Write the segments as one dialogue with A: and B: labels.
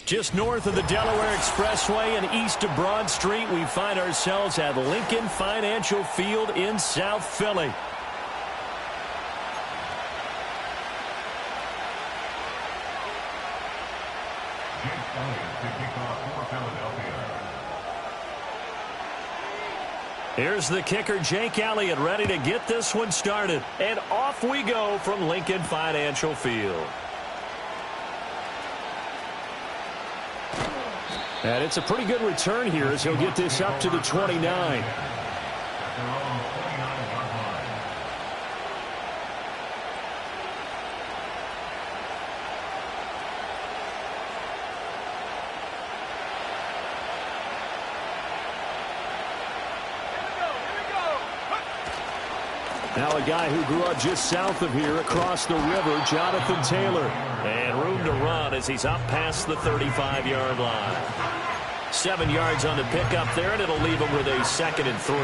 A: Just north of the Delaware Expressway and east of Broad Street, we find ourselves at Lincoln Financial Field in South Philly. Here's the kicker, Jake Elliott, ready to get this one started. And off we go from Lincoln Financial Field. And it's a pretty good return here as he'll get this up to the 29. Now a guy who grew up just south of here across the river, Jonathan Taylor. And room to run as he's up past the 35-yard line. 7 yards on the pickup there, and it'll leave him with a 2nd and 3.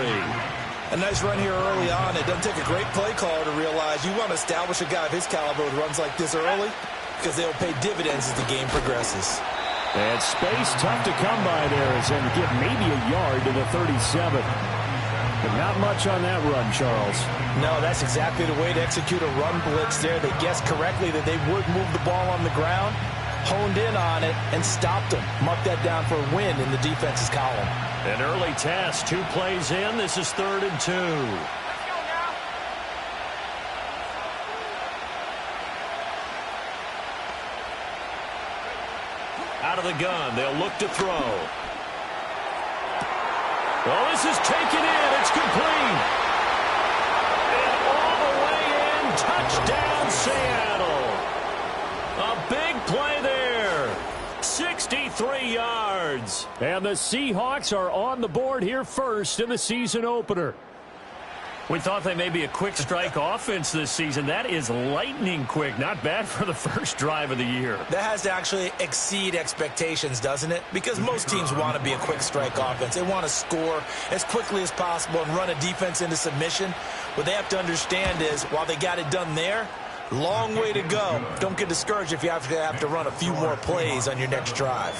B: A nice run here early on. It doesn't take a great play caller to realize you want to establish a guy of his caliber who runs like this early because they'll pay dividends as the game progresses.
A: And space tough to come by there as they get maybe a yard to the 37. But not much on that run, Charles.
B: No, that's exactly the way to execute a run blitz there. They guessed correctly that they would move the ball on the ground, honed in on it, and stopped them. Marked that down for a win in the defense's column.
A: An early test, 2 plays in. This is 3rd and 2. Out of the gun, they'll look to throw. Oh, this is taken in. It's complete. And all the way in. Touchdown, Seattle. A big play there. 63 yards. And the Seahawks are on the board here first in the season opener. We thought they may be a quick strike offense this season. That is lightning quick. Not bad for the first drive of the year.
B: That has to actually exceed expectations, doesn't it? Because most teams want to be a quick strike offense. They want to score as quickly as possible and run a defense into submission. What they have to understand is, while they got it done there, long way to go. Don't get discouraged if you have to run a few more plays on your next drive.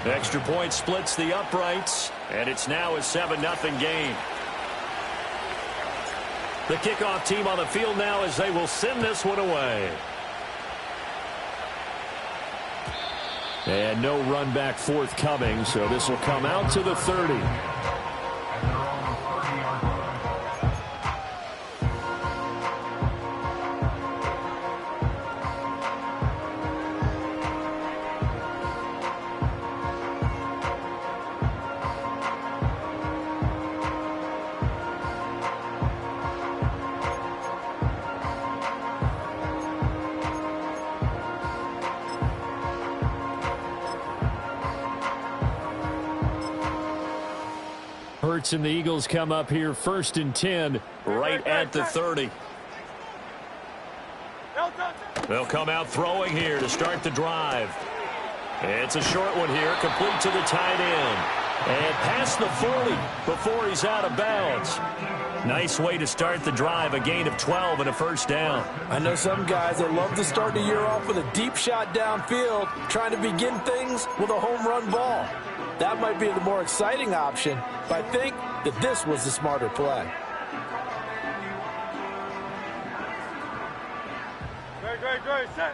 A: The extra point splits the uprights, and it's now a 7-0 game. The kickoff team on the field now as they will send this one away. And no run back forthcoming, so this will come out to the 30. Hurts and the Eagles come up here 1st and 10, right at the 30. They'll come out throwing here to start the drive. It's a short one here, complete to the tight end. And past the 40 before he's out of bounds. Nice way to start the drive, a gain of 12 and a 1st down.
B: I know some guys that love to start the year off with a deep shot downfield, trying to begin things with a home run ball. That might be the more exciting option, but I think that this was the smarter play.
C: Great, set.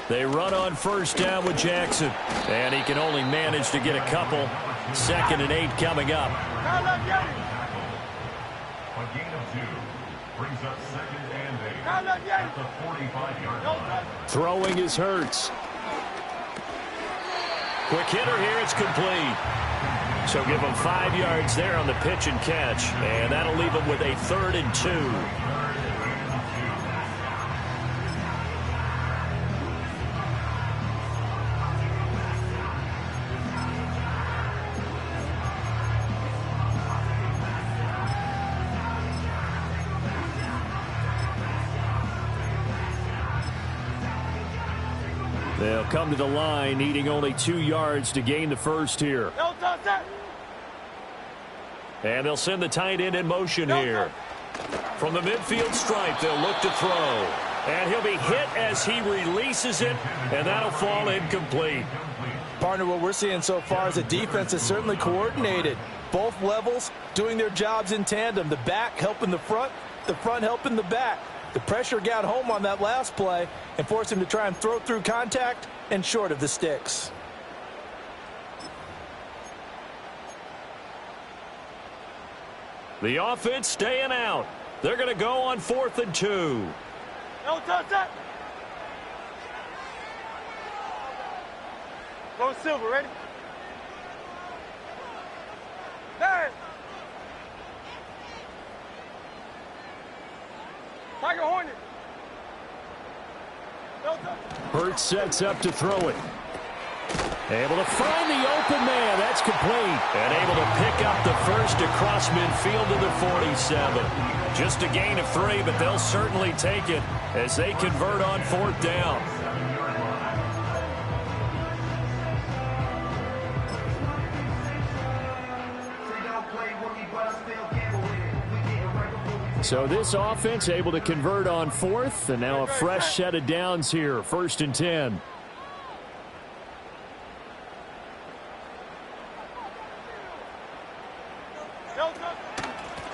A: They run on 1st down with Jackson. And he can only manage to get a couple. 2nd and 8 coming up.
C: A gain of 2 brings up 2nd and 8 at the 45-yard line.
A: Throwing is Hurts. Quick hitter here, it's complete. So give him 5 yards there on the pitch and catch. And that'll leave him with a 3rd and 2. They'll come to the line, needing only 2 yards to gain the first here. And they'll send the tight end in motion here. From the midfield stripe, they'll look to throw. And he'll be hit as he releases it, and that'll fall incomplete.
B: Partner, what we're seeing so far is the defense is certainly coordinated. Both levels doing their jobs in tandem. The back helping the front helping the back. The pressure got home on that last play and forced him to try and throw through contact and short of the sticks.
A: The offense staying out. They're going to go on 4th and 2.
D: No touch that. Go Silver, ready? Hey! Tiger Hornet. No touch.
A: Hurts sets up to throw it. Able to find the open man. That's complete. And able to pick up the first across midfield to the 47. Just a gain of 3, but they'll certainly take it as they convert on 4th down. So this offense able to convert on 4th, and now a fresh set of downs here. 1st and 10.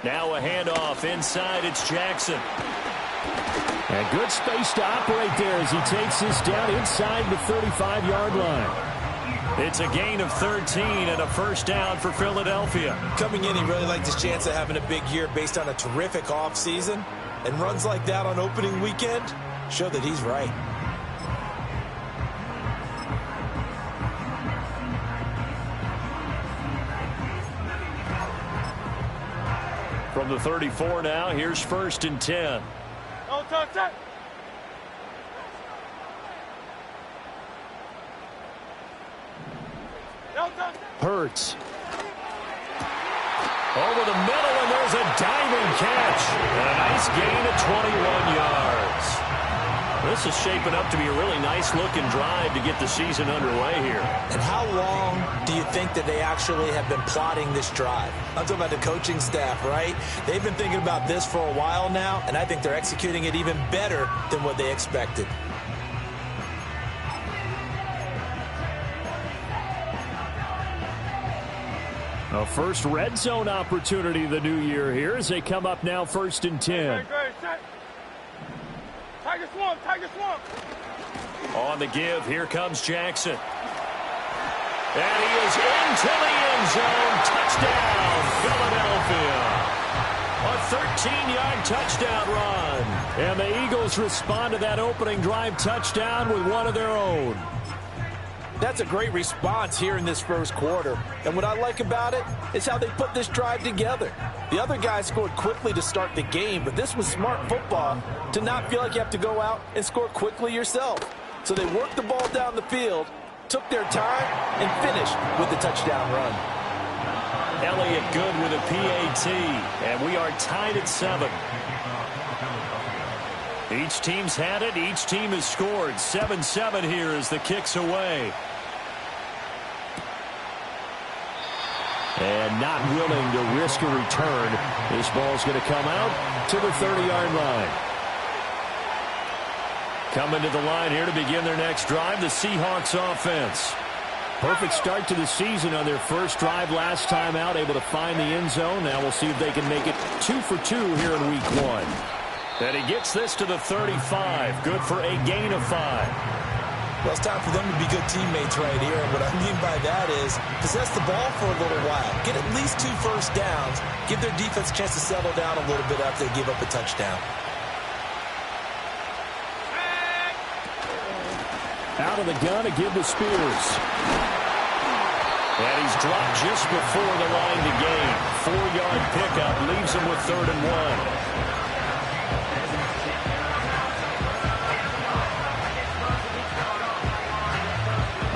A: Now a handoff inside. It's Jackson. And good space to operate there as he takes this down inside the 35-yard line. It's a gain of 13 and a first down for Philadelphia.
B: Coming in, he really liked his chance of having a big year based on a terrific offseason. And runs like that on opening weekend show that he's right.
A: From the 34 now, here's 1st and 10.
D: No touch that. No touch.
A: Hurts. Over the middle, and there's a diving catch. And a nice gain of 21 yards. This is shaping up to be a really nice-looking drive to get the season underway here.
B: And how long do you think that they actually have been plotting this drive? I'm talking about the coaching staff, right? They've been thinking about this for a while now, and I think they're executing it even better than what they expected.
A: A first red zone opportunity the new year here as they come up now 1st and 10.
D: Tiger Swamp, Tiger Swamp.
A: On the give, here comes Jackson. And he is into the end zone. Touchdown, Philadelphia. A 13-yard touchdown run. And the Eagles respond to that opening drive touchdown with one of their own.
B: That's a great response here in this first quarter. And what I like about it is how they put this drive together. The other guys scored quickly to start the game, but this was smart football to not feel like you have to go out and score quickly yourself. So they worked the ball down the field, took their time, and finished with the touchdown run.
A: Elliott good with a PAT, and we are tied at 7. Each team's had it. Each team has scored. 7-7 here as the kick's away. And not willing to risk a return. This ball's going to come out to the 30-yard line. Coming to the line here to begin their next drive, the Seahawks offense. Perfect start to the season on their first drive last time out, able to find the end zone. Now we'll see if they can make it 2 for 2 here in week 1. And he gets this to the 35. Good for a gain of 5.
B: Well, it's time for them to be good teammates right here. And what I mean by that is possess the ball for a little while. Get at least 2 first downs. Give their defense a chance to settle down a little bit after they give up a touchdown.
A: Out of the gun to give to Spears. And he's dropped just before the line to gain. 4-yard pickup leaves him with 3rd and 1.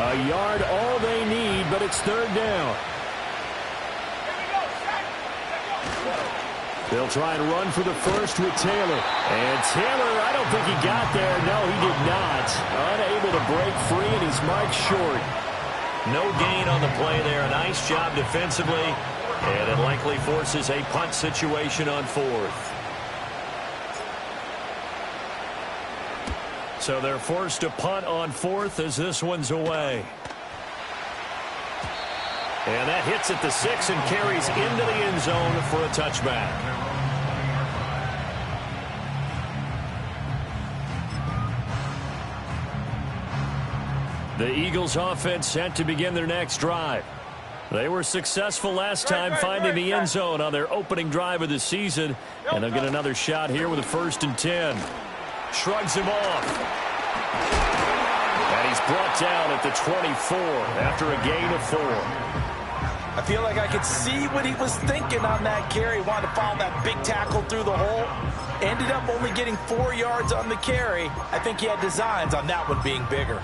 A: A yard all they need, but it's 3rd down. They'll try and run for the first with Taylor. And Taylor, I don't think he got there. No, he did not. Unable to break free, and he's marked short. No gain on the play there. A nice job defensively. And it likely forces a punt situation on 4th. So they're forced to punt on 4th as this one's away. And that hits at the 6 and carries into the end zone for a touchback. The Eagles offense set to begin their next drive. They were successful last time finding the end zone on their opening drive of the season, and they'll get another shot here with a 1st and 10. Shrugs him off. And he's brought down at the 24 after a gain of 4.
B: I feel like I could see what he was thinking on that carry. He wanted to follow that big tackle through the hole. Ended up only getting 4 yards on the carry. I think he had designs on that one being bigger.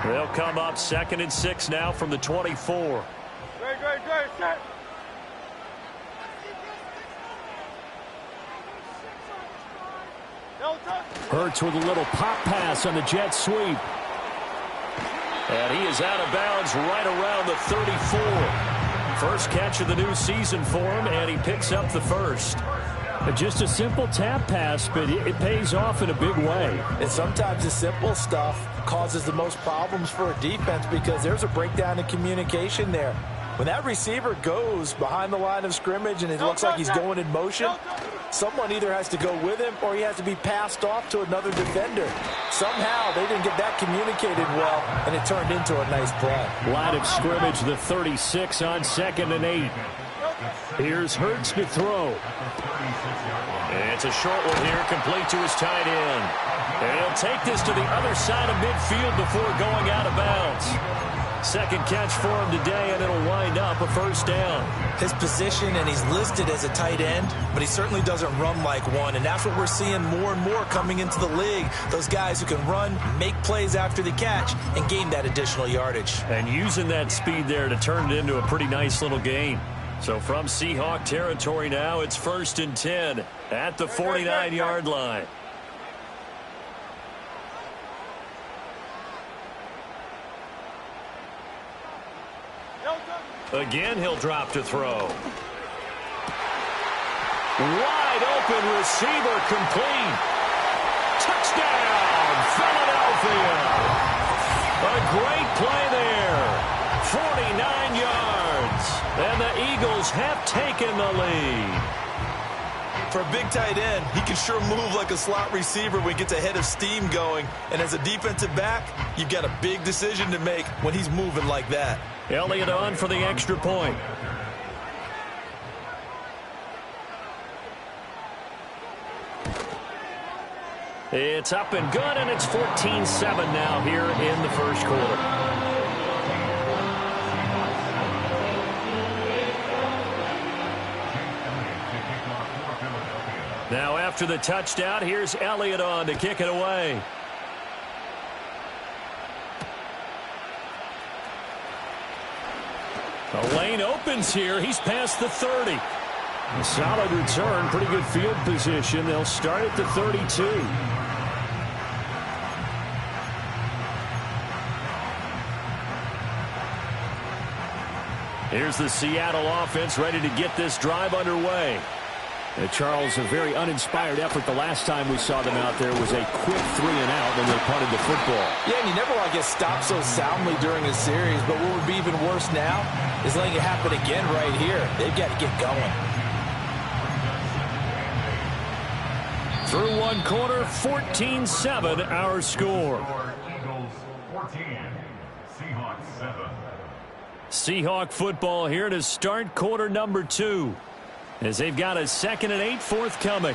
A: They'll come up 2nd and 6 now from the 24.
D: Great, set.
A: Hurts with a little pop pass on the jet sweep. And he is out of bounds right around the 34. First catch of the new season for him, and he picks up the 1st. Just a simple tap pass, but it pays off in a big way.
B: And sometimes the simple stuff causes the most problems for a defense because there's a breakdown in communication there. When that receiver goes behind the line of scrimmage and it looks like he's going in motion, someone either has to go with him or he has to be passed off to another defender. Somehow they didn't get that communicated well, and it turned into a nice play.
A: Line of scrimmage, the 36 on 2nd and 8. Here's Hurts to throw. It's a short one here, complete to his tight end. And he'll take this to the other side of midfield before going out of bounds. Second catch for him today, and it'll wind up a 1st down.
B: His position, and he's listed as a tight end, but he certainly doesn't run like one, and that's what we're seeing more and more coming into the league. Those guys who can run, make plays after the catch, and gain that additional yardage.
A: And using that speed there to turn it into a pretty nice little gain. So from Seahawk territory now, it's 1st and 10 at the 49-yard line. Again, he'll drop to throw. Wide open receiver, complete. Touchdown, Philadelphia. A great play there. 49 yards. And the Eagles have taken the lead.
B: For a big tight end, he can sure move like a slot receiver when he gets a head of steam going. And as a defensive back, you've got a big decision to make when he's moving like that.
A: Elliott on for the extra point. It's up and good, and it's 14-7 now here in the first quarter. Now after the touchdown, here's Elliott on to kick it away. The lane opens here. He's past the 30. A solid return, pretty good field position. They'll start at the 32. Here's the Seattle offense ready to get this drive underway. Charles, a very uninspired effort the last time we saw them out there was a quick 3 and out when they punted the football.
B: Yeah, and you never want to get stopped so soundly during a series, but what would be even worse now is letting it happen again right here. They've got to get going.
A: Through one quarter, 14-7 our score.
C: Eagles 14, Seahawks 7.
A: Seahawk football here to start quarter number 2. As they've got a 2nd and 8 forthcoming.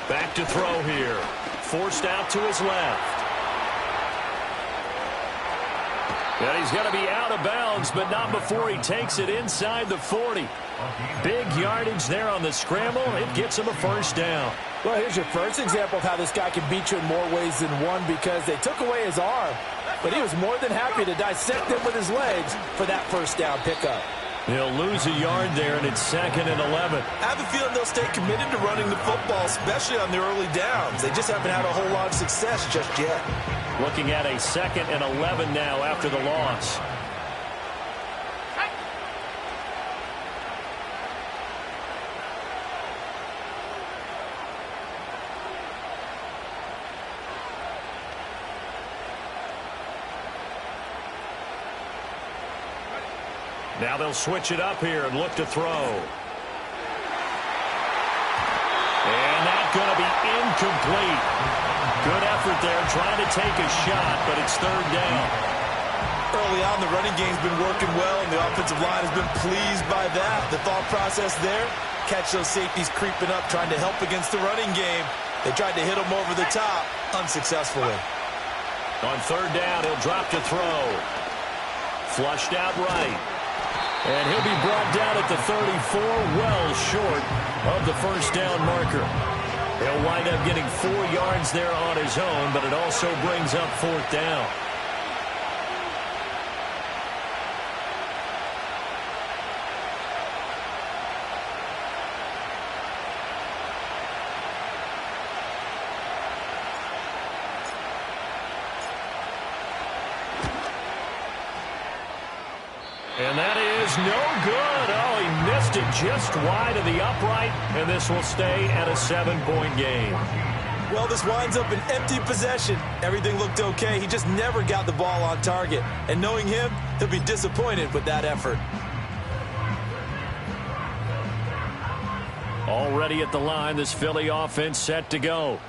A: Back to throw here. Forced out to his left. And he's going to be out of bounds, but not before he takes it inside the 40. Big yardage there on the scramble. It gets him a 1st down.
B: Well, here's your first example of how this guy can beat you in more ways than one, because they took away his arm, but he was more than happy to dissect him with his legs for that 1st down pickup.
A: He'll lose a yard there, and it's 2nd and 11.
B: I have a feeling they'll stay committed to running the football, especially on the early downs. They just haven't had a whole lot of success just yet.
A: Looking at a 2nd and 11 now after the loss. Now they'll switch it up here and look to throw. And that's going to be incomplete. Good effort there trying to take a shot, but it's 3rd down.
B: Early on, the running game's been working well, and the offensive line has been pleased by that. The thought process there, catch those safeties creeping up, trying to help against the running game. They tried to hit them over the top, unsuccessfully.
A: On 3rd down, he'll drop to throw. Flushed out right. And he'll be brought down at the 34, well short of the 1st down marker. He'll wind up getting 4 yards there on his own, but it also brings up 4th down. And that is no good. Oh, he missed it just wide of the upright, and this will stay at a 7-point game.
B: Well, this winds up an empty possession. Everything looked okay. He just never got the ball on target. And knowing him, he'll be disappointed with that effort.
A: Already at the line, this Philly offense set to go.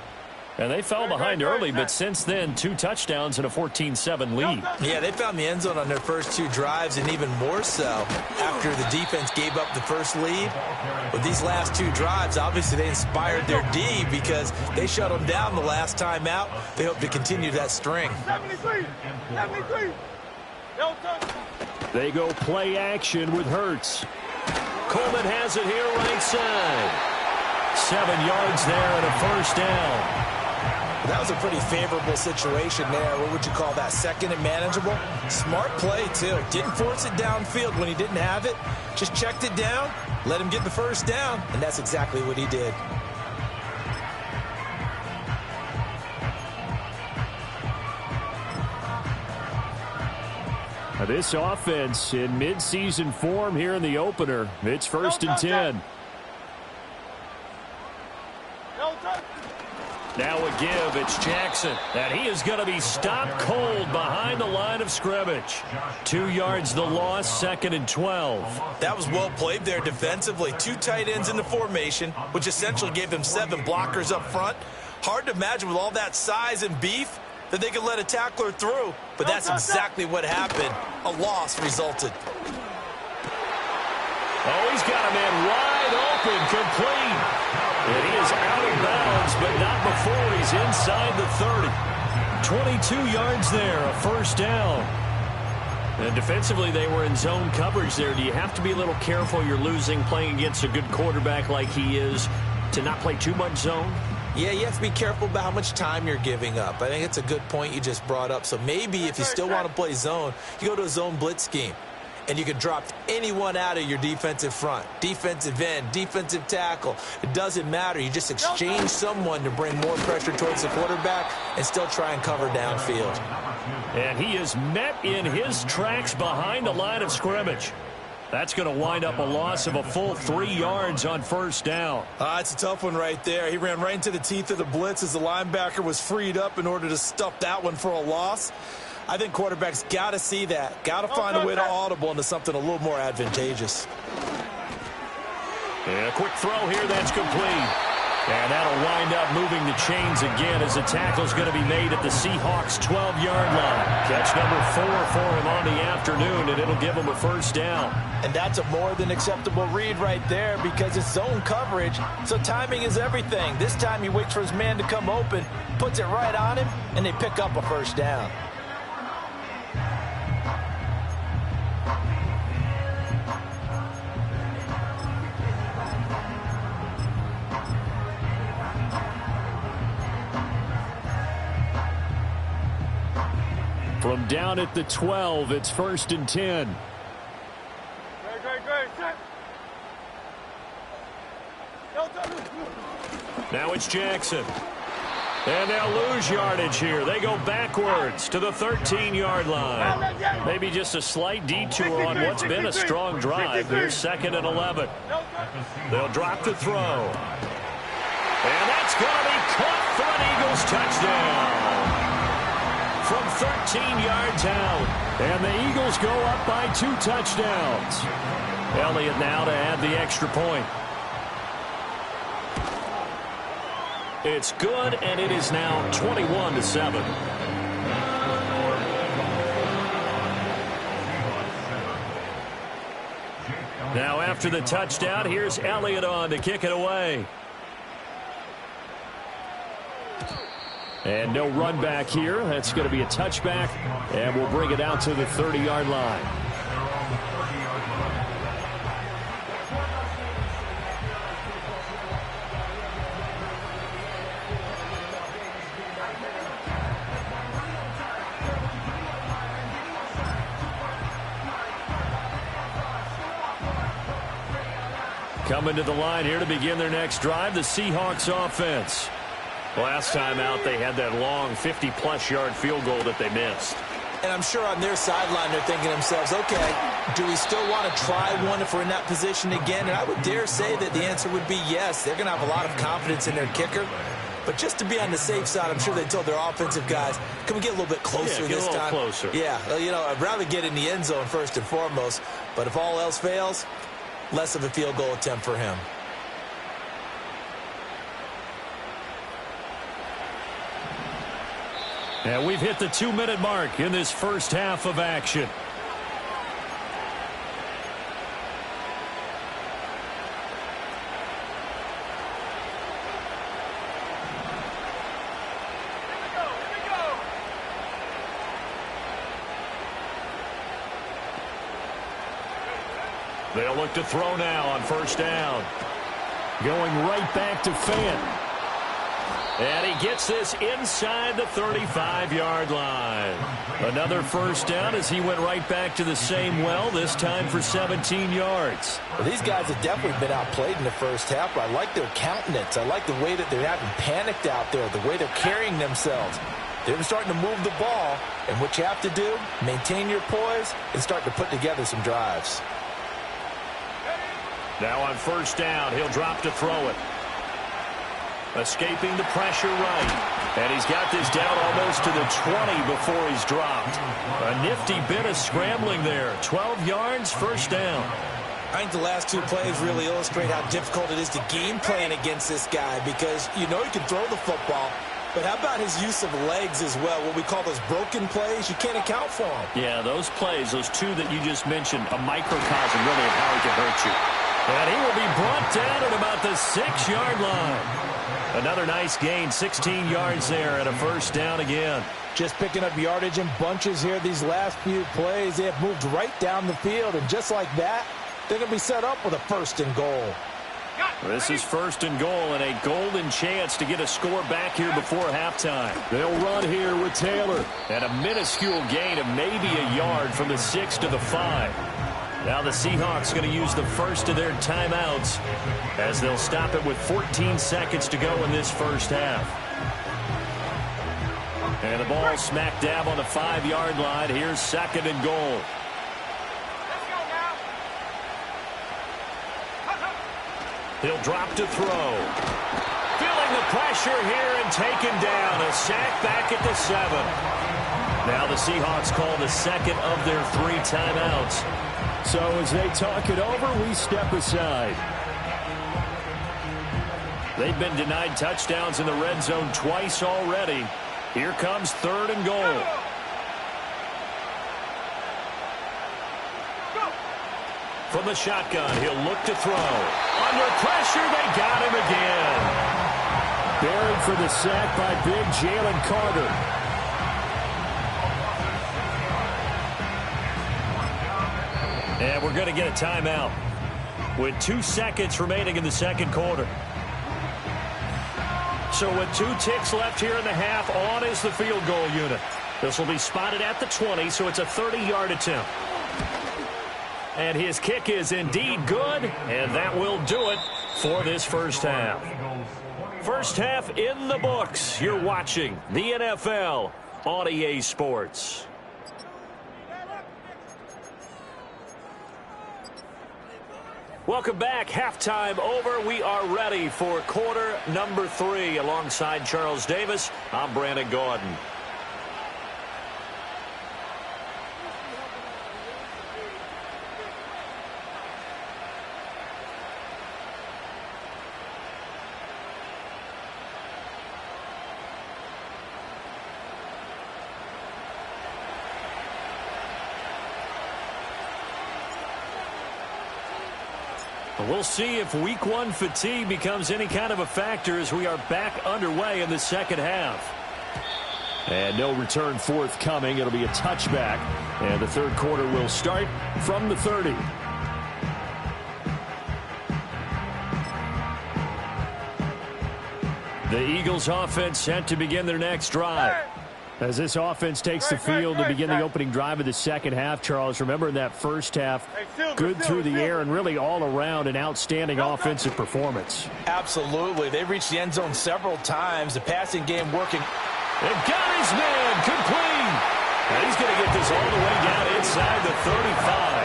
A: And they fell behind early, but since then, 2 touchdowns and a 14-7 lead.
B: Yeah, they found the end zone on their first 2 drives, and even more so after the defense gave up the first lead. With these last 2 drives, obviously they inspired their D because they shut them down the last time out. They hope to continue that string.
D: 73.
A: They go play action with Hurts. Coleman has it here right side. 7 yards there and a 1st down.
B: That was a pretty favorable situation there. What would you call that? 2nd and manageable? Smart play, too. Didn't force it downfield when he didn't have it. Just checked it down, let him get the 1st down, and that's exactly what he did.
A: This offense in midseason form here in the opener. It's 1st and 10. Now a give, it's Jackson. And he is going to be stopped cold behind the line of scrimmage. 2 yards the loss, 2nd and 12.
B: That was well played there defensively. 2 tight ends in the formation, which essentially gave them 7 blockers up front. Hard to imagine with all that size and beef that they could let a tackler through. But that's exactly what happened. A loss resulted.
A: Oh, he's got a man wide open, complete. And he is out of bounds, but not before he's inside the 30. 22 yards there, a 1st down. And defensively, they were in zone coverage there. Do you have to be a little careful you're losing playing against a good quarterback like he is to not play too much zone?
B: Yeah, you have to be careful about how much time you're giving up. I think it's a good point you just brought up. So maybe if you still want to play zone, you go to a zone blitz scheme. And you can drop anyone out of your defensive front. Defensive end, defensive tackle. It doesn't matter. You just exchange someone to bring more pressure towards the quarterback and still try and cover downfield.
A: And he is met in his tracks behind the line of scrimmage. That's going to wind up a loss of a full 3 yards on 1st down.
B: It's a tough one right there. He ran right into the teeth of the blitz as the linebacker was freed up in order to stuff that one for a loss. I think quarterbacks got to see that. Got to find a way to audible into something a little more advantageous.
A: And a quick throw here that's complete. And that'll wind up moving the chains again as the tackle's going to be made at the Seahawks' 12-yard line. Catch number 4 for him on the afternoon, and it'll give him a 1st down.
B: And that's a more than acceptable read right there because it's zone coverage, so timing is everything. This time he waits for his man to come open, puts it right on him, and they pick up a 1st down.
A: From down at the 12, it's 1st and 10.
D: Great.
A: Now it's Jackson. And they'll lose yardage here. They go backwards to the 13-yard line. Maybe just a slight detour on what's been a strong drive. Here's 2nd and 11. They'll drop the throw. And that's going to be caught for an Eagles touchdown. From 13 yards out. And the Eagles go up by 2 touchdowns. Elliott now to add the extra point. It's good, and it is now 21-7. Now after the touchdown, here's Elliott on to kick it away. And no run back here. That's going to be a touchback, and we'll bring it out to the 30-yard line. Coming to the line here to begin their next drive, the Seahawks offense. Last time out, they had that long 50-plus yard field goal that they missed.
B: And I'm sure on their sideline, they're thinking to themselves, okay, do we still want to try one if we're in that position again? And I would dare say that the answer would be yes. They're going to have a lot of confidence in their kicker. But just to be on the safe side, I'm sure they told their offensive guys, can we get a little bit closer this time?
A: Closer.
B: Yeah, you know, I'd rather get in the end zone first and foremost. But if all else fails, less of a field goal attempt for him.
A: And we've hit the 2-minute mark in this first half of action. They'll look to throw now on first down. Going right back to Fant. And he gets this inside the 35-yard line. Another first down as he went right back to the same well, this time for 17 yards.
B: Well, these guys have definitely been outplayed in the first half, but I like their countenance. I like the way that they're having panicked out there, the way they're carrying themselves. They're starting to move the ball, and what you have to do, maintain your poise and start to put together some drives.
A: Now on first down, he'll drop to throw it. Escaping the pressure right. And he's got this down almost to the 20 before he's dropped. A nifty bit of scrambling there. 12 yards, first down.
B: I think the last two plays really illustrate how difficult it is to game plan against this guy because you know he can throw the football, but how about his use of legs as well? What we call those broken plays, you can't account for them.
A: Yeah, those plays, those two that you just mentioned, a microcosm really of how he can hurt you. And he will be brought down at about the 6-yard line. Another nice gain, 16 yards there and a first down again.
B: Just picking up yardage in bunches here these last few plays. They have moved right down the field, and just like that, they're going to be set up with a first and goal.
A: This is first and goal and a golden chance to get a score back here before halftime. They'll run here with Taylor. And a minuscule gain of maybe a yard from the 6 to the 5. Now the Seahawks going to use the first of their timeouts as they'll stop it with 14 seconds to go in this first half. And the ball smack dab on the 5-yard line. Here's second and goal. He'll drop to throw. Feeling the pressure here and taken down. A sack back at the 7. Now the Seahawks call the second of their 3 timeouts. So as they talk it over, we step aside. They've been denied touchdowns in the red zone twice already. Here comes third and goal. From the shotgun, he'll look to throw. Under pressure, they got him again. Buried for the sack by big Jalen Carter. And we're going to get a timeout with 2 seconds remaining in the second quarter. So with 2 ticks left here in the half, on is the field goal unit. This will be spotted at the 20, so it's a 30-yard attempt. And his kick is indeed good, and that will do it for this first half. First half in the books. You're watching the NFL on EA Sports. Welcome back. Halftime over. We are ready for quarter number 3. Alongside Charles Davis, I'm Brandon Gaudin. We'll see if week 1 fatigue becomes any kind of a factor as we are back underway in the second half. And no return forthcoming. It'll be a touchback. And the third quarter will start from the 30. The Eagles offense set to begin their next drive. As this offense takes the field to begin the opening drive of the second half, Charles, remember in that first half, good through the air and really all around an outstanding offensive performance.
B: Absolutely. They reached the end zone several times. The passing game working.
A: They've got his man complete. And he's going to get this all the way down inside the 35.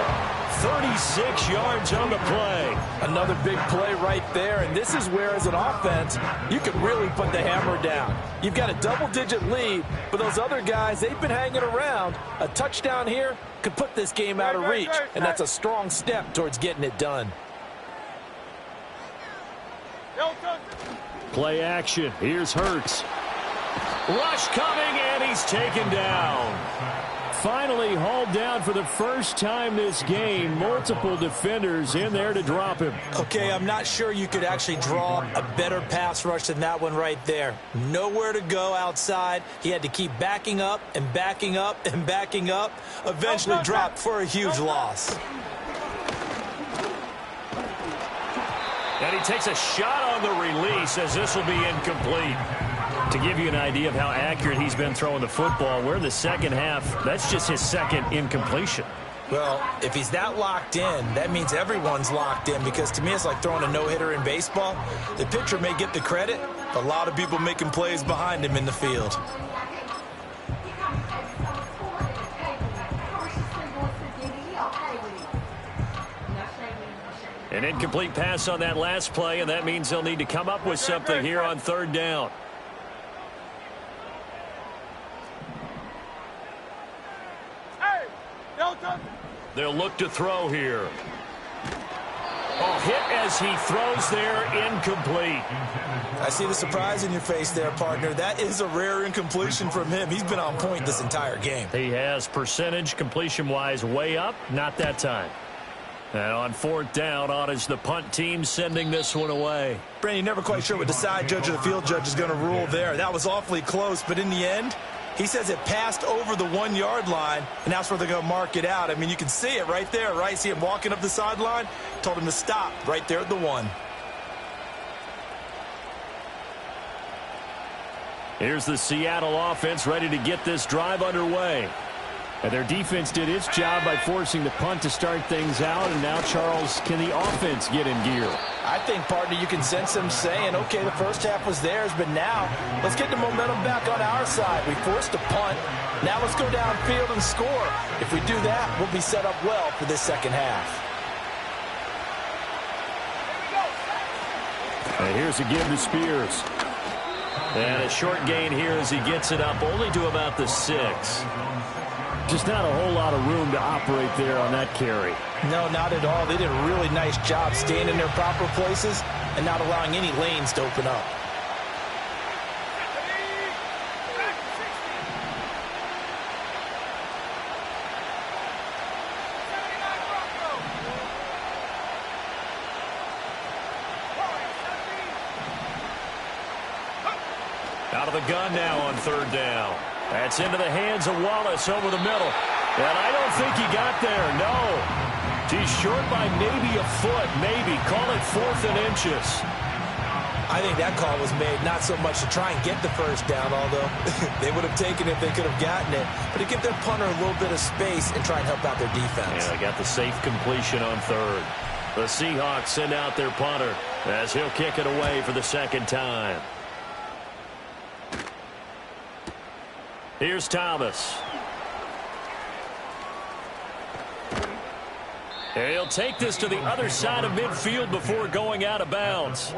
A: 36 yards on the play.
B: Another big play right there, and this is where, as an offense, you can really put the hammer down. You've got a double-digit lead, but those other guys, they've been hanging around. A touchdown here could put this game out of reach, and that's a strong step towards getting it done.
A: Play action. Here's Hurts. Rush coming, and he's taken down. Finally hauled down for the first time this game. Multiple defenders in there to drop him.
B: Okay, I'm not sure you could actually draw a better pass rush than that one right there. Nowhere to go outside. He had to keep backing up and backing up and backing up. Eventually dropped for a huge loss.
A: And he takes a shot on the release as this will be incomplete. To give you an idea of how accurate he's been throwing the football, we're in the second half. That's just his second incompletion.
B: Well, if he's that locked in, that means everyone's locked in, because to me it's like throwing a no-hitter in baseball. The pitcher may get the credit, but a lot of people making plays behind him in the field.
A: An incomplete pass on that last play, and that means they'll need to come up with something here on third down. They'll look to throw here. Oh, hit as he throws there, incomplete.
B: I see the surprise in your face there, partner. That is a rare incompletion from him. He's been on point this entire game.
A: He has percentage completion-wise way up, not that time. And on fourth down, on is the punt team sending this one away.
B: Brandon, you're never quite sure what the side judge or the field judge is going to rule there. That was awfully close, but in the end, he says it passed over the 1-yard line, and that's where they're going to mark it out. I mean, you can see it right there, right? See him walking up the sideline? Told him to stop right there at the 1.
A: Here's the Seattle offense ready to get this drive underway. And their defense did its job by forcing the punt to start things out, and now, Charles, can the offense get in gear?
B: I think, partner, you can sense them saying, okay, the first half was theirs, but now let's get the momentum back on our side. We forced a punt. Now let's go downfield and score. If we do that, we'll be set up well for this second half.
A: And here's a give to Spears. And a short gain here as he gets it up only to about the 6. Just not a whole lot of room to operate there on that carry.
B: No, not at all. They did a really nice job staying in their proper places and not allowing any lanes to open up.
A: Out of the gun now on third down. That's into the hands of Wallace over the middle. And I don't think he got there, no. He's short by maybe a foot, maybe. Call it 4th and inches.
B: I think that call was made not so much to try and get the first down, although they would have taken it if they could have gotten it, but to give their punter a little bit of space and try and help out their defense.
A: Yeah, they got the safe completion on third. The Seahawks send out their punter. as he'll kick it away for the second time. Here's Thomas. He'll take this to the other side of midfield before going out of bounds.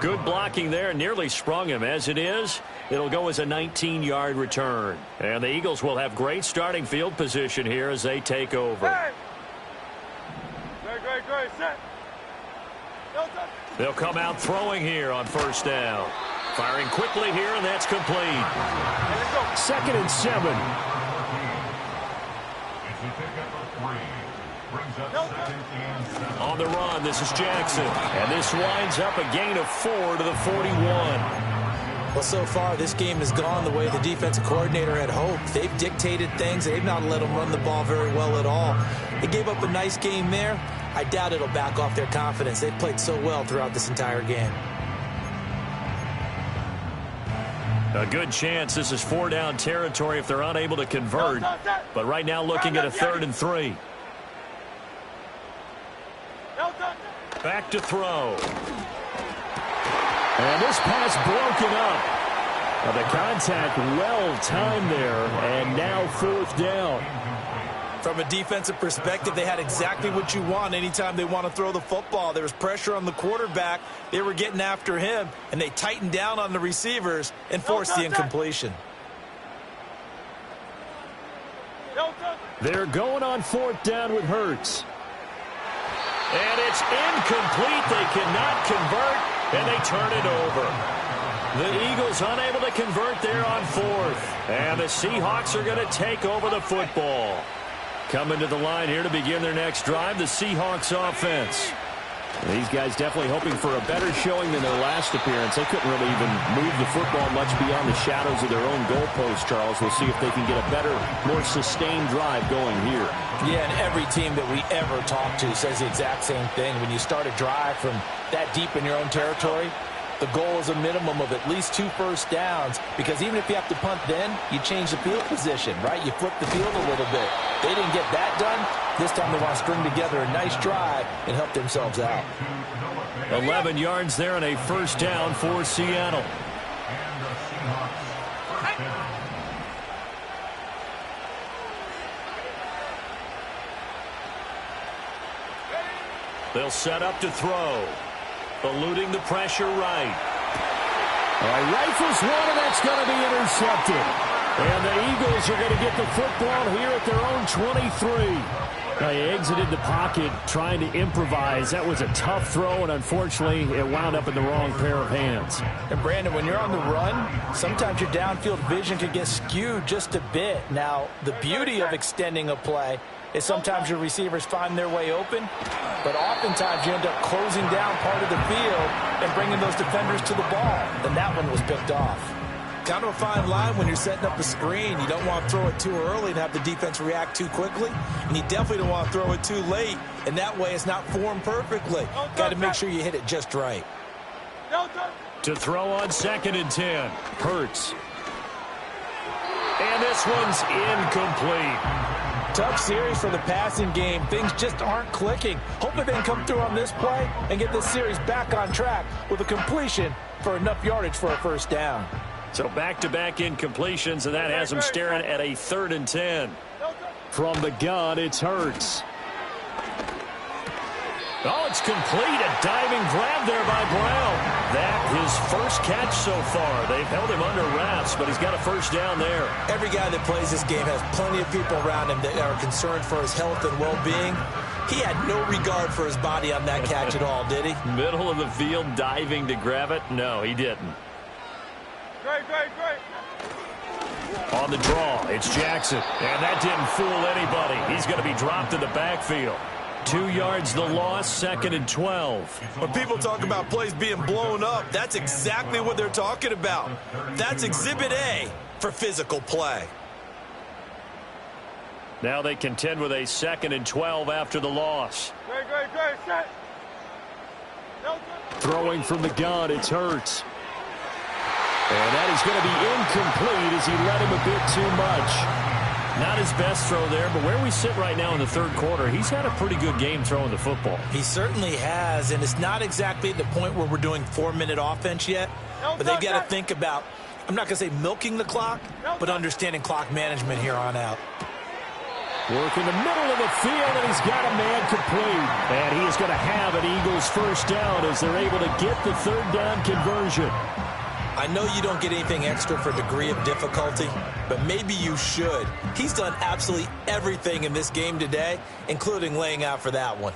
A: Good blocking there, nearly sprung him. As it is, it'll go as a 19-yard return. And the Eagles will have great starting field position here as they take over.
D: Hey. Great, set.
A: They'll come out throwing here on first down. Firing quickly here, and that's complete. 2nd and 7.
C: It's a pickup of 3. Brings up 2nd and 7.
A: On the run, this is Jackson. And this winds up a gain of 4 to the 41.
B: Well, so far, this game has gone the way the defensive coordinator had hoped. They've dictated things. They've not let them run the ball very well at all. They gave up a nice game there. I doubt it'll back off their confidence. They've played so well throughout this entire game.
A: A good chance this is 4-down territory if they're unable to convert. But right now looking at a 3rd and 3. Back to throw.
E: And this pass broken up. The contact well timed there, and now 4th down.
B: From a defensive perspective, they had exactly what you want anytime they want to throw the football. There was pressure on the quarterback. They were getting after him, and they tightened down on the receivers and forced the incompletion.
E: They're going on 4th down with Hurts.
A: And it's incomplete. They cannot convert, and they turn it over. The Eagles unable to convert there on 4th. And the Seahawks are going to take over the football. Coming to the line here to begin their next drive, the Seahawks offense.
E: These guys definitely hoping for a better showing than their last appearance. They couldn't really even move the football much beyond the shadows of their own goalpost, Charles. We'll see if they can get a better, more sustained drive going here.
B: Yeah, and every team that we ever talk to says the exact same thing. When you start a drive from that deep in your own territory, the goal is a minimum of at least 2 first downs, because even if you have to punt then, you change the field position, right? You flip the field a little bit. They didn't get that done. This time they want to string together a nice drive and help themselves out.
A: 11 yards there and a first down for Seattle. They'll set up to throw. Eluding the pressure right.
E: Rifles one, and that's going to be intercepted.
A: And the Eagles are going to get the football here at their own 23.
E: They exited the pocket trying to improvise. That was a tough throw, and unfortunately, it wound up in the wrong pair of hands.
B: And Brandon, when you're on the run, sometimes your downfield vision can get skewed just a bit. Now, the beauty of extending a play is sometimes your receivers find their way open, but oftentimes you end up closing down part of the field and bringing those defenders to the ball. And that one was picked off. Kind of a fine line when you're setting up a screen. You don't want to throw it too early and have the defense react too quickly, and you definitely don't want to throw it too late, and that way it's not formed perfectly. Got to make sure you hit it just right.
A: To throw on 2nd and 10. Hurts. And this one's incomplete.
B: Tough series for the passing game. Things just aren't clicking. Hopefully they can come through on this play and get this series back on track with a completion for enough yardage for a first down.
A: So back-to-back incompletions, and that has them staring at a 3rd and 10.
E: From the gun, it's Hurts.
A: Oh, it's complete. A diving grab there by Brown. That his first catch so far. They've held him under wraps, but he's got a first down there.
B: Every guy that plays this game has plenty of people around him that are concerned for his health and well-being. He had no regard for his body on that catch at all, did he?
A: Middle of the field, diving to grab it? No, he didn't.
D: Great.
A: On the draw, it's Jackson. And that didn't fool anybody. He's going to be dropped in the backfield. 2 yards the loss, 2nd and 12.
B: When people talk about plays being blown up, that's exactly what they're talking about. That's Exhibit A for physical play.
A: Now they contend with a 2nd and 12 after the loss.
D: Great, set.
E: Throwing from the gun, it's Hurts. And that is going to be incomplete as he led him a bit too much. Not his best throw there, but where we sit right now in the third quarter, he's had a pretty good game throwing the football.
B: He certainly has, and it's not exactly at the point where we're doing 4-minute offense yet, but they've got to think about, I'm not going to say milking the clock, but understanding clock management here on out.
E: Work in the middle of the field, and he's got a man complete. And he is going to have an Eagles first down as they're able to get the third down conversion.
B: I know you don't get anything extra for degree of difficulty, but maybe you should. He's done absolutely everything in this game today, including laying out for that one.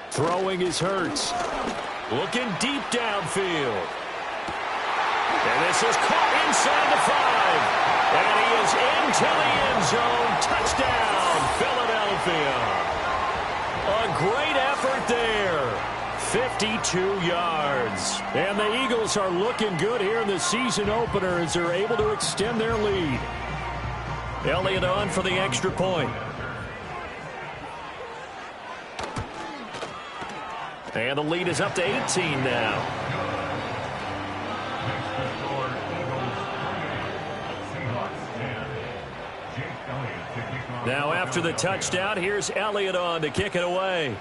E: Throwing is Hurts. Looking deep downfield. And this is caught inside the 5. And he is into the end zone. Touchdown, Philadelphia. A great effort there. 52 yards. And the Eagles are looking good here in the season opener as they're able to extend their lead. Elliott on for the extra point. And the lead is up to 18 now. Now after the touchdown, here's Elliott on to kick it away.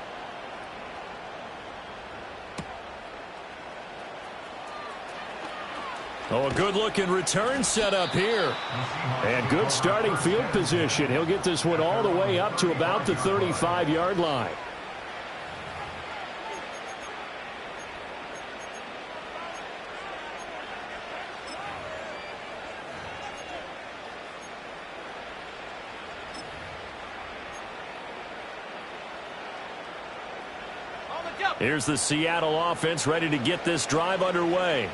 E: Oh, a good-looking return set up here. And good starting field position. He'll get this one all the way up to about the 35-yard line. Here's the Seattle offense ready to get this drive underway.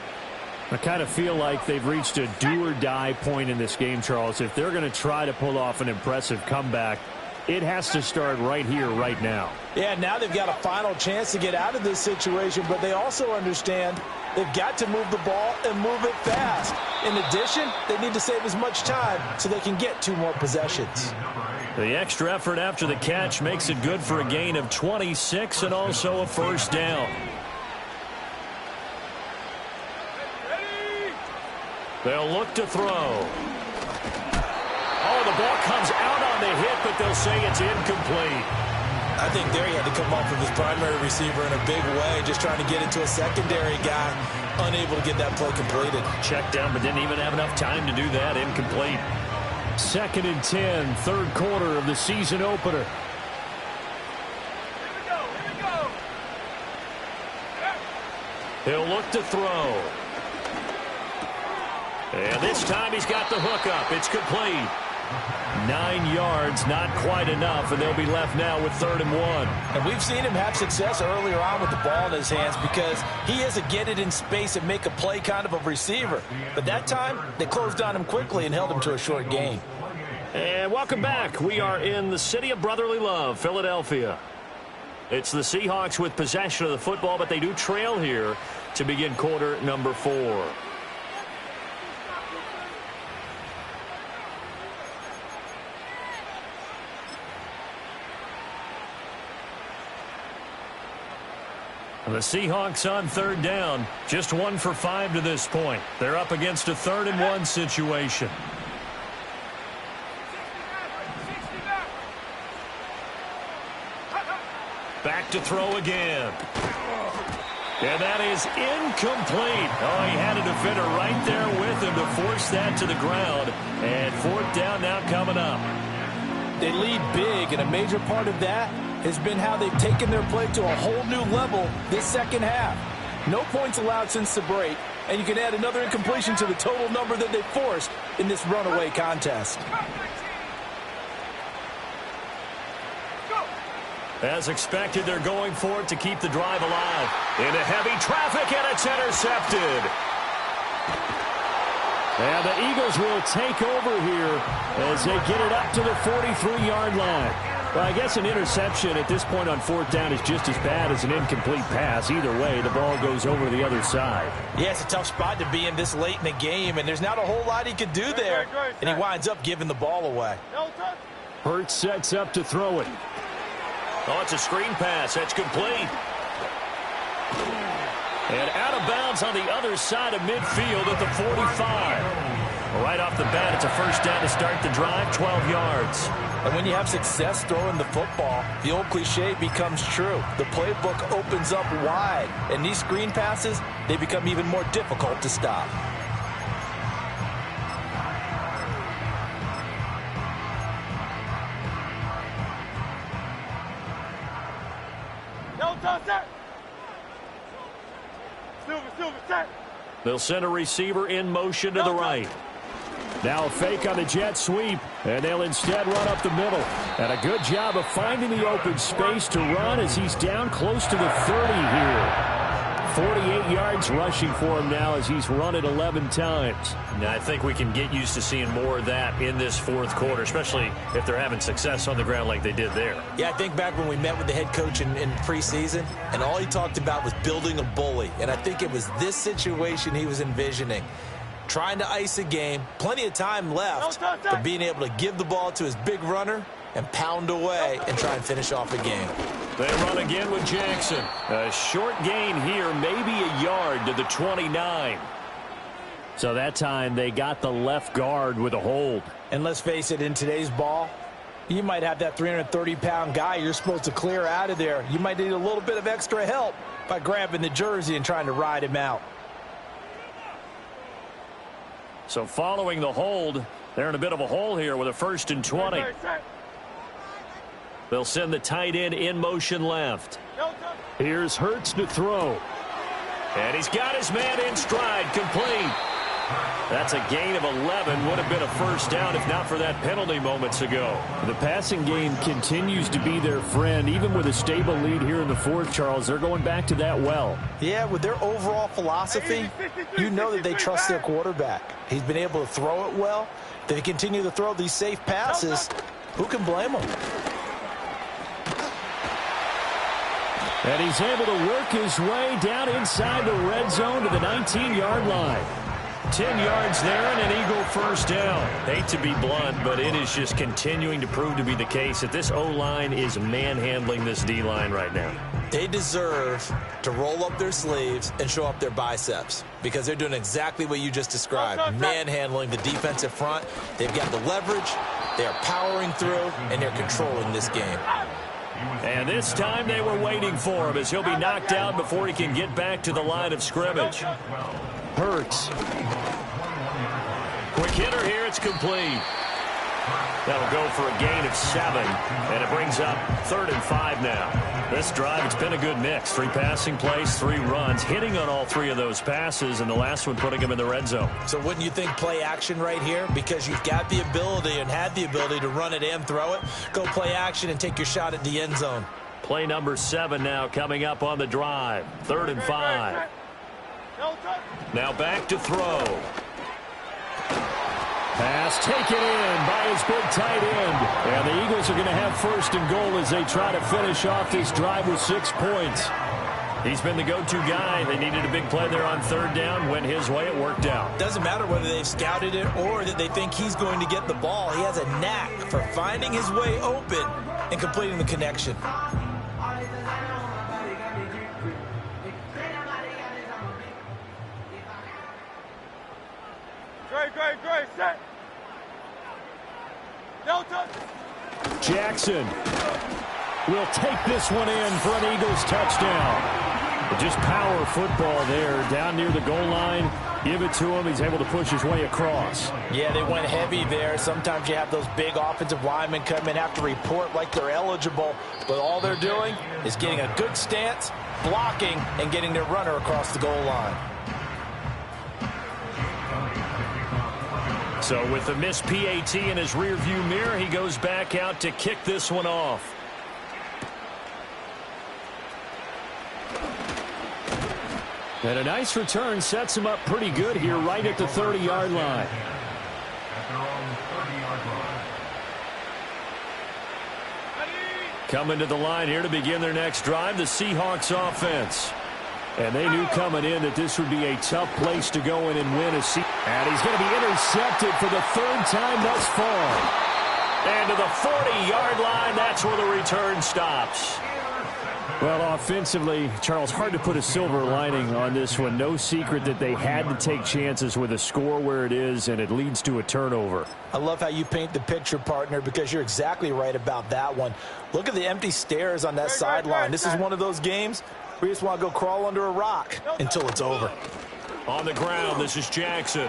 E: I kind of feel like they've reached a do-or-die point in this game, Charles. If they're going to try to pull off an impressive comeback, it has to start right here, right now.
B: Yeah, now they've got a final chance to get out of this situation, but they also understand they've got to move the ball and move it fast. In addition, they need to save as much time so they can get 2 more possessions.
E: The extra effort after the catch makes it good for a gain of 26 and also a first down. They'll look to throw. Oh, the ball comes out on the hit, but they'll say it's incomplete.
B: I think there he had to come off of his primary receiver in a big way, just trying to get it to a secondary guy, unable to get that play completed.
E: Checked down, but didn't even have enough time to do that. Incomplete. 2nd and 10, third quarter of the season opener. He'll look to throw. And this time he's got the hook up. It's complete. 9 yards, not quite enough, and they'll be left now with 3rd and 1.
B: And we've seen him have success earlier on with the ball in his hands because he is a get it in space and make a play kind of a receiver. But that time, they closed on him quickly and held him to a short gain.
E: And welcome back. We are in the city of brotherly love, Philadelphia. It's the Seahawks with possession of the football, but they do trail here to begin quarter number 4. The Seahawks on 3rd down, just 1 for 5 to this point. They're up against a 3rd and 1 situation. Back to throw again. And that is incomplete. Oh, he had a defender right there with him to force that to the ground. And 4th down now coming up.
B: They lead big, and a major part of that has been how they've taken their play to a whole new level this second half. No points allowed since the break, and you can add another incompletion to the total number that they forced in this runaway contest.
E: As expected, they're going for it to keep the drive alive. Into heavy traffic, and it's intercepted. And the Eagles will take over here as they get it up to the 43-yard line. Well, I guess an interception at this point on 4th down is just as bad as an incomplete pass. Either way, the ball goes over to the other side.
B: Yeah, it's a tough spot to be in this late in the game, and there's not a whole lot he could do there, and he winds up giving the ball away.
E: Hurts sets up to throw it. Oh, it's a screen pass. That's complete. And out of bounds on the other side of midfield at the 45.
A: Well, right off the bat, it's a first down to start the drive, 12 yards.
B: And when you have success throwing the football, the old cliche becomes true. The playbook opens up wide, and these screen passes, they become even more difficult to stop.
A: They'll send a receiver in motion to the right.
E: Now a fake on the jet sweep, and they'll instead run up the middle. And a good job of finding the open space to run as he's down close to the 30 here. 48 yards rushing for him now as he's run it 11 times.
A: Now, I think we can get used to seeing more of that in this fourth quarter, especially if they're having success on the ground like they did there.
B: Yeah, I think back when we met with the head coach in preseason, and all he talked about was building a bully. And I think it was this situation he was envisioning. Trying to ice a game, plenty of time left, but being able to give the ball to his big runner and pound away and try and finish off a game.
A: They run again with Jackson. A short gain here, maybe a yard to the 29.
E: So that time they got the left guard with a hold.
B: And let's face it, in today's ball, you might have that 330-pound guy you're supposed to clear out of there. You might need a little bit of extra help by grabbing the jersey and trying to ride him out.
A: So following the hold, they're in a bit of a hole here with a 1st and 20. They'll send the tight end in motion left.
E: Here's Hurts to throw.
A: And he's got his man in stride, complete. That's a gain of 11. Would have been a first down if not for that penalty moments ago.
E: The passing game continues to be their friend. Even with a stable lead here in the fourth, Charles, they're going back to that well.
B: Yeah, with their overall philosophy, you know that they trust their quarterback. He's been able to throw it well. They continue to throw these safe passes. Who can blame them?
E: And he's able to work his way down inside the red zone to the 19-yard line.
A: 10 yards there and an Eagle first down. Hate to be blunt, but it is just continuing to prove to be the case that this O-line is manhandling this D-line right now.
B: They deserve to roll up their sleeves and show up their biceps because they're doing exactly what you just described, manhandling the defensive front. They've got the leverage, they are powering through, and they're controlling this game.
A: And this time they were waiting for him as he'll be knocked down before he can get back to the line of scrimmage.
E: Hurts.
A: Quick hitter here, it's complete. That'll go for a gain of 7, and it brings up 3rd and 5 now. This drive, it's been a good mix. 3 passing plays, 3 runs, hitting on all 3 of those passes, and the last one putting him in the red zone.
B: So wouldn't you think play action right here? Because you've got the ability and had the ability to run it and throw it. Go play action and take your shot at the end zone.
A: Play number 7 now coming up on the drive. 3rd and 5. Now back to throw.
E: Pass taken in by his big tight end. And the Eagles are going to have 1st and goal as they try to finish off this drive with 6 points.
A: He's been the go-to guy. They needed a big play there on 3rd down. Went his way. It worked out.
B: Doesn't matter whether they've scouted it or that they think he's going to get the ball. He has a knack for finding his way open and completing the connection.
D: Great, set.
E: Jackson will take this one in for an Eagles touchdown. Just power football there down near the goal line. Give it to him. He's able to push his way across.
B: Yeah, they went heavy there. Sometimes you have those big offensive linemen come in, have to report like they're eligible. But all they're doing is getting a good stance, blocking, and getting their runner across the goal line.
A: So with the missed PAT in his rearview mirror, he goes back out to kick this one off.
E: And a nice return sets him up pretty good here right at the 30-yard line.
A: Coming to the line here to begin their next drive, the Seahawks offense.
E: And they knew coming in that this would be a tough place to go in and win a season. And he's going to be intercepted for the 3rd time thus far.
A: And to the 40-yard line, that's where the return stops.
E: Well, offensively, Charles, hard to put a silver lining on this one. No secret that they had to take chances with a score where it is, and it leads to a turnover.
B: I love how you paint the picture, partner, because you're exactly right about that one. Look at the empty stares on that sideline. This is one of those games where you just want to go crawl under a rock until it's over.
A: On the ground, this is Jackson.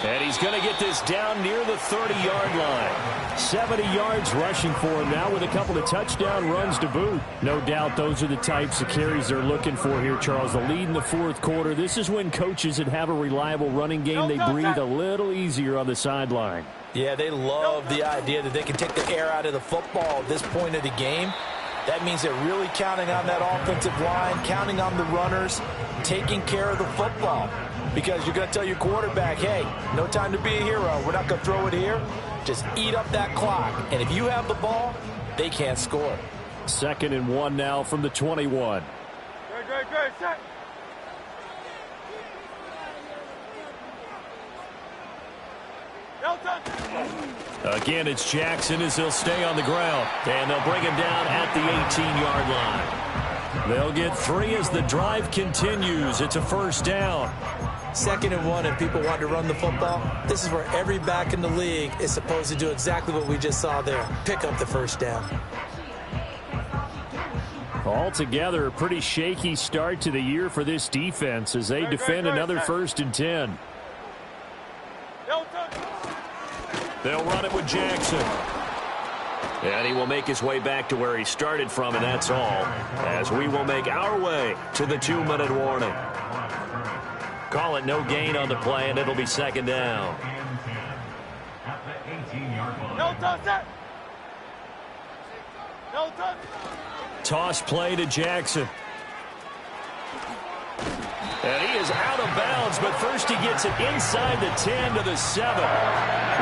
A: And he's going to get this down near the 30-yard line.
E: 70 yards rushing for him now with a couple of touchdown runs to boot. No doubt those are the types of carries they're looking for here, Charles. The lead in the fourth quarter. This is when coaches that have a reliable running game, they breathe a little easier on the sideline.
B: Yeah, they love the idea that they can take the air out of the football at this point of the game. That means they're really counting on that offensive line, counting on the runners, taking care of the football. Because you're going to tell your quarterback, hey, no time to be a hero. We're not going to throw it here. Just eat up that clock. And if you have the ball, they can't score.
E: 2nd and 1 now from the 21.
D: Great, set.
A: Again, it's Jackson as he'll stay on the ground. And they'll bring him down at the 18-yard line. They'll get 3 as the drive continues. It's a first down.
B: 2nd and 1, and people want to run the football. This is where every back in the league is supposed to do exactly what we just saw there. Pick up the first down.
E: Altogether, a pretty shaky start to the year for this defense as they defend another 1st and 10.
A: They'll run it with Jackson. And he will make his way back to where he started from, and that's all, as we will make our way to the 2-minute warning. Call it no gain on the play, and it'll be 2nd down. Toss play to Jackson. And he is out of bounds, but first he gets it inside the 10 to the 7.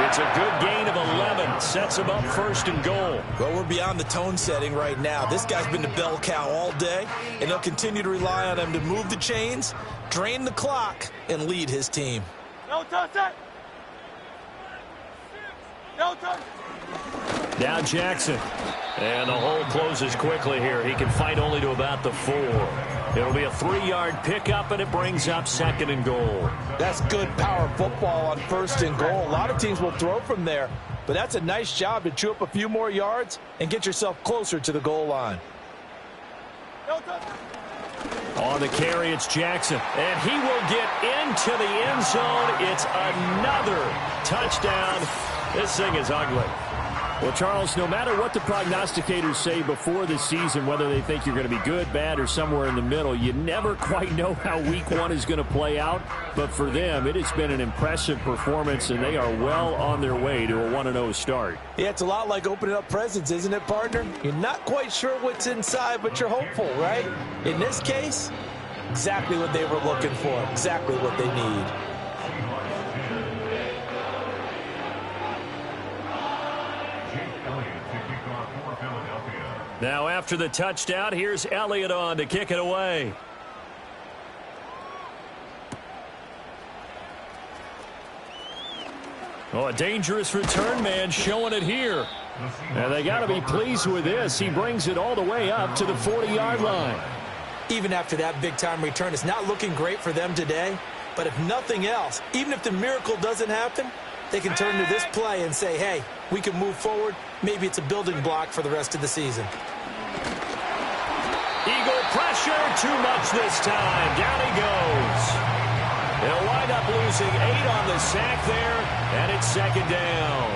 A: It's a good gain of 11. Sets him up 1st and goal.
B: Well, we're beyond the tone setting right now. This guy's been the bell cow all day, and they'll continue to rely on him to move the chains, drain the clock, and lead his team.
D: No touch it. No touch.
A: Now Jackson. And the hole closes quickly here. He can fight only to about the 4. It'll be a 3-yard pickup, and it brings up 2nd and goal.
B: That's good power football on 1st and goal. A lot of teams will throw from there, but that's a nice job to chew up a few more yards and get yourself closer to the goal line.
A: On the carry, it's Jackson, and he will get into the end zone. It's another touchdown. This thing is ugly.
E: Well, Charles, no matter what the prognosticators say before the season, whether they think you're going to be good, bad, or somewhere in the middle, you never quite know how week 1 is going to play out. But for them, it has been an impressive performance, and they are well on their way to a 1-0 start.
B: Yeah, it's a lot like opening up presents, isn't it, partner? You're not quite sure what's inside, but you're hopeful, right? In this case, exactly what they were looking for, exactly what they need.
A: Now after the touchdown, here's Elliott on to kick it away. Oh, a dangerous return man showing it here. And they got to be pleased with this. He brings it all the way up to the 40-yard line.
B: Even after that big-time return, it's not looking great for them today. But if nothing else, even if the miracle doesn't happen, they can turn to this play and say, hey, we can move forward. Maybe it's a building block for the rest of the season.
A: Eagle pressure, too much this time. Down he goes. They'll wind up losing 8 on the sack there, and it's 2nd down.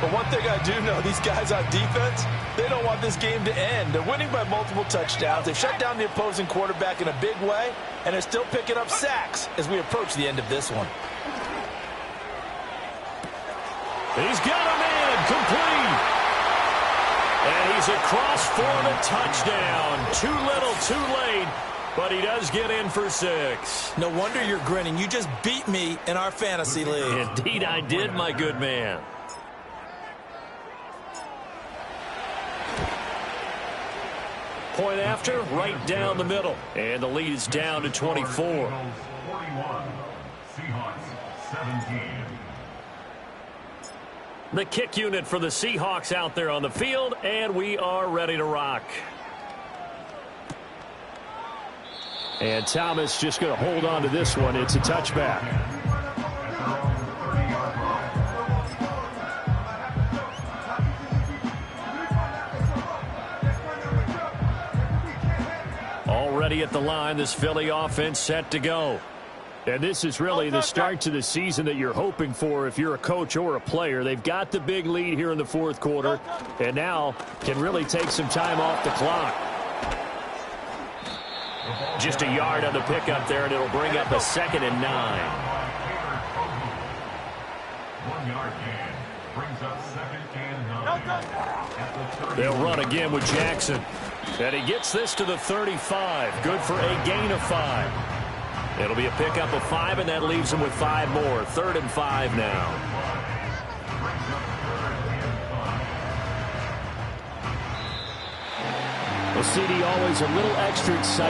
B: But one thing I do know, these guys on defense, they don't want this game to end. They're winning by multiple touchdowns. They've shut down the opposing quarterback in a big way, and they're still picking up sacks as we approach the end of this one.
A: He's got him in, complete. And he's across for the touchdown. Too little, too late, but he does get in for 6.
B: No wonder you're grinning. You just beat me in our fantasy league.
A: Indeed I did, my good man. Point after, right down the middle. And the lead is down to 24.
C: 41, Seahawks 17.
A: The kick unit for the Seahawks out there on the field, and we are ready to rock.
E: And Thomas just going to hold on to this one. It's a touchback. Already at the line, this Philly offense set to go. And this is really the start to the season that you're hoping for if you're a coach or a player. They've got the big lead here in the fourth quarter, and now can really take some time off the clock. Just a yard on the pickup there, and it'll bring up a 2nd and 9.
C: 1 yard gain brings up 2nd and 9.
E: They'll run again with Jackson. And he gets this to the 35. Good for a gain of 5. It'll be a pickup of 5, and that leaves him with 5 more. 3rd and 5 now. Well, CD, always a little extra excitement.